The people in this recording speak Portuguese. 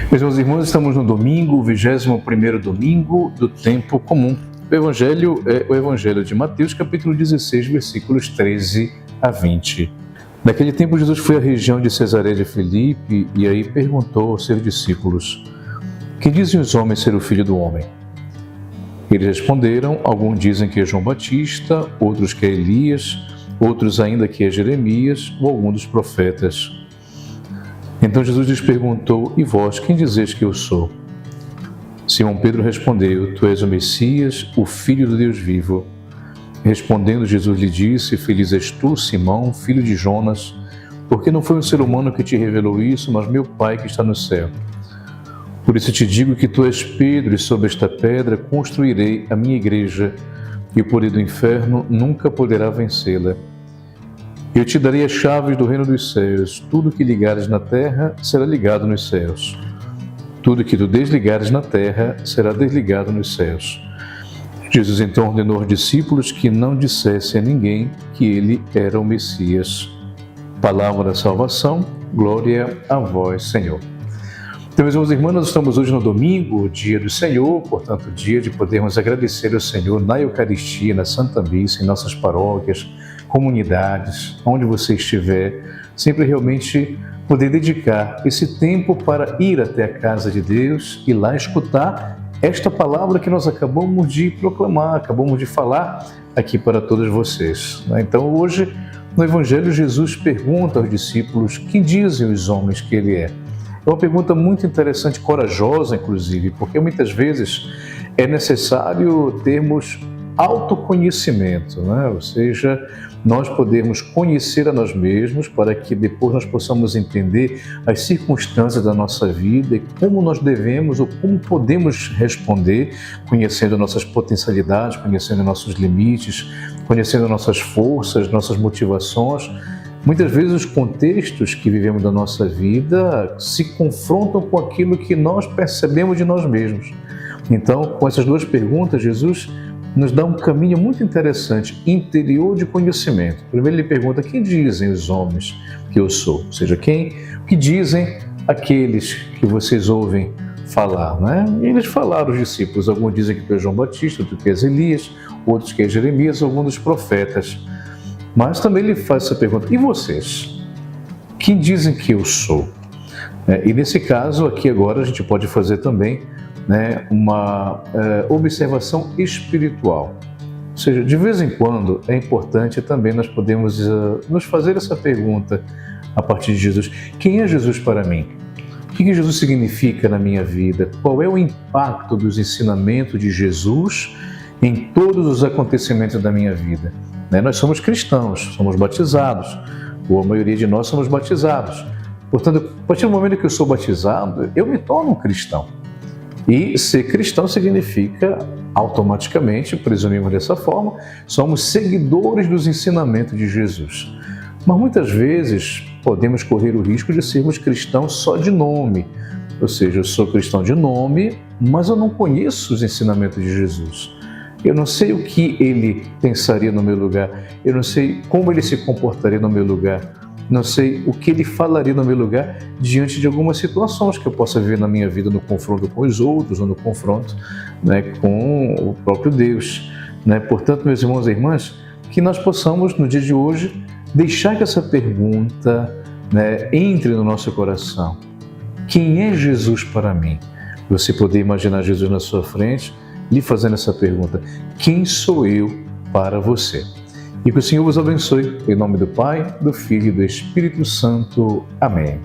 Meus irmãos, estamos no domingo, o 21º domingo do tempo comum. O Evangelho é o Evangelho de Mateus, capítulo 16, versículos 13 a 20. Naquele tempo, Jesus foi à região de Cesareia de Filipe e aí perguntou aos seus discípulos: "Que dizem os homens ser o Filho do Homem?" Eles responderam: "Alguns dizem que é João Batista, outros que é Elias, outros ainda que é Jeremias ou algum dos profetas." Então Jesus lhes perguntou: "E vós, quem dizeis que eu sou?" Simão Pedro respondeu: "Tu és o Messias, o Filho do Deus vivo." Respondendo, Jesus lhe disse: "Feliz és tu, Simão, filho de Jonas, porque não foi um ser humano que te revelou isso, mas meu Pai que está no céu. Por isso te digo que tu és Pedro, e sobre esta pedra construirei a minha igreja, e o poder do inferno nunca poderá vencê-la. Eu te darei as chaves do reino dos céus. Tudo que ligares na terra será ligado nos céus. Tudo que tu desligares na terra será desligado nos céus." Jesus então ordenou aos discípulos que não dissessem a ninguém que ele era o Messias. Palavra da salvação, glória a vós, Senhor. Então, meus irmãos, nós estamos hoje no domingo, dia do Senhor, portanto, dia de podermos agradecer ao Senhor na Eucaristia, na Santa Missa, em nossas paróquias, comunidades, onde você estiver, sempre realmente poder dedicar esse tempo para ir até a casa de Deus e lá escutar esta palavra que nós acabamos de proclamar, acabamos de falar aqui para todos vocês. Então, hoje, no Evangelho, Jesus pergunta aos discípulos: "Quem dizem os homens que ele é?" É uma pergunta muito interessante, corajosa, inclusive, porque muitas vezes é necessário termos autoconhecimento, né? Ou seja, nós podermos conhecer a nós mesmos para que depois nós possamos entender as circunstâncias da nossa vida e como nós devemos ou como podemos responder, conhecendo nossas potencialidades, conhecendo nossos limites, conhecendo nossas forças, nossas motivações. Muitas vezes os contextos que vivemos da nossa vida se confrontam com aquilo que nós percebemos de nós mesmos. Então, com essas duas perguntas, Jesus nos dá um caminho muito interessante, interior de conhecimento. Primeiro ele pergunta: "Quem dizem os homens que eu sou?" Ou seja, o que dizem aqueles que vocês ouvem falar, né? E eles falaram, os discípulos: alguns dizem que tu és João Batista, outros que és Elias, outros que és Jeremias, alguns dos profetas. Mas também ele faz essa pergunta: "E vocês? Quem dizem que eu sou?" E nesse caso aqui agora a gente pode fazer também uma observação espiritual. Ou seja, de vez em quando é importante também nós podemos nos fazer essa pergunta a partir de Jesus: quem é Jesus para mim? O que Jesus significa na minha vida? Qual é o impacto dos ensinamentos de Jesus em todos os acontecimentos da minha vida? Nós somos cristãos, somos batizados, ou a maioria de nós somos batizados. Portanto, a partir do momento que eu sou batizado, eu me torno um cristão. E ser cristão significa, automaticamente, presumimos dessa forma, somos seguidores dos ensinamentos de Jesus. Mas muitas vezes podemos correr o risco de sermos cristãos só de nome. Ou seja, eu sou cristão de nome, mas eu não conheço os ensinamentos de Jesus. Eu não sei o que ele pensaria no meu lugar, eu não sei como ele se comportaria no meu lugar, não sei o que ele falaria no meu lugar diante de algumas situações que eu possa viver na minha vida no confronto com os outros ou no confronto com o próprio Deus. Portanto, meus irmãos e irmãs, que nós possamos, no dia de hoje, deixar que essa pergunta entre no nosso coração. Quem é Jesus para mim? Você poder imaginar Jesus na sua frente, lhe fazendo essa pergunta: quem sou eu para você? E que o Senhor vos abençoe, em nome do Pai, do Filho e do Espírito Santo. Amém.